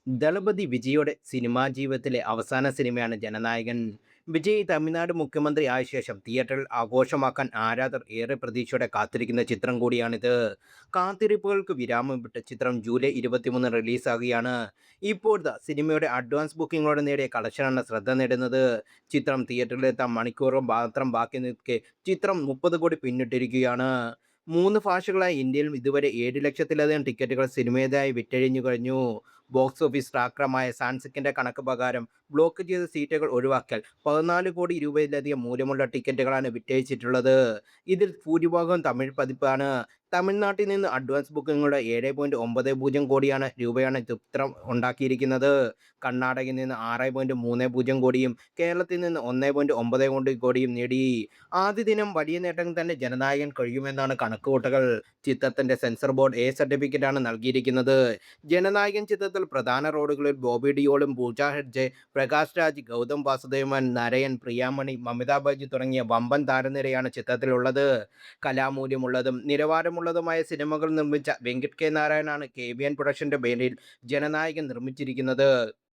ദളപതി വിജയുടെ സിനിമാ ജീവിതത്തിലെ അവസാന സിനിമയാണ് ജനനായകൻ. വിജയ് തമിഴ്നാട് മുഖ്യമന്ത്രി ആയ ശേഷം തിയേറ്ററിൽ ആഘോഷമാക്കാൻ ആരാധകർ ഏറെ പ്രതീക്ഷയോടെ കാത്തിരിക്കുന്ന ചിത്രം കൂടിയാണിത്. കാത്തിരിപ്പുകൾക്ക് വിരാമമിട്ട് ചിത്രം ജൂലൈ 23 റിലീസാകുകയാണ്. ഇപ്പോഴത്തെ സിനിമയുടെ അഡ്വാൻസ് ബുക്കിംഗോടെ നേടിയ കളക്ഷനാണ് ശ്രദ്ധ നേടുന്നത്. ചിത്രം തിയേറ്ററിലെത്താൻ മണിക്കൂറുകൾ മാത്രം ബാക്കി നിൽക്കെ ചിത്രം 30 കോടി പിന്നിട്ടിരിക്കുകയാണ്. മൂന്ന് ഭാഷകളായി ഇന്ത്യയിൽ ഇതുവരെ 7 ലക്ഷത്തിലധികം ടിക്കറ്റുകൾ സിനിമയുടേതായി വിറ്റഴിഞ്ഞു കഴിഞ്ഞു. ബോക്സ് ഓഫീസ് ട്രാക്കറായ സാൻസിക്കിന്റെ കണക്ക് പ്രകാരം ബ്ലോക്ക് ചെയ്ത സീറ്റുകൾ ഒഴിവാക്കിയാൽ 14 കോടി രൂപയിലധികം മൂല്യമുള്ള ടിക്കറ്റുകളാണ് വിറ്റഴിച്ചിട്ടുള്ളത്. ഇതിൽ ഭൂരിഭാഗവും തമിഴ് പതിപ്പാണ്. തമിഴ്നാട്ടിൽ നിന്ന് അഡ്വാൻസ് ബുക്കിംഗുകളുടെ 7.90 കോടിയാണ് രൂപയാണ് ചിത്രം ഉണ്ടാക്കിയിരിക്കുന്നത്. കർണാടകയിൽ നിന്ന് 6.30 കോടിയും കേരളത്തിൽ നിന്ന് 1.90 കോടിയും നേടി. ആദ്യ ദിനം വലിയ നേട്ടം തന്നെ ജനനായകൻ കഴിയുമെന്നാണ് കണക്കുകൂട്ടൽ. ചിത്രത്തിന്റെ സെൻസർ ബോർഡ് എ സർട്ടിഫിക്കറ്റാണ് നൽകിയിരിക്കുന്നത്. ജനനായകൻ ചിത്രത്തിൽ പ്രധാന റോളുകളിൽ ബോബി ഡിയോളും, പൂജ ഹെഗ്ഡെ, പ്രകാശ് രാജ്, ഗൗതം വാസുദേവൻ, നരയൻ, പ്രിയാമണി, മമിത ബൈജു തുടങ്ങിയ വമ്പൻ താരനിരയാണ് ചിത്രത്തിലുള്ളത്. കലാമൂല്യമുള്ളതും നിലവാരമുള്ളതുമായ സിനിമകൾ നിർമ്മിച്ച വെങ്കിട്ട് കെ നാരായണനാണ് KBN പ്രൊഡക്ഷന്റെ പേരിൽ ജനനായകൻ നിർമ്മിച്ചിരിക്കുന്നത്.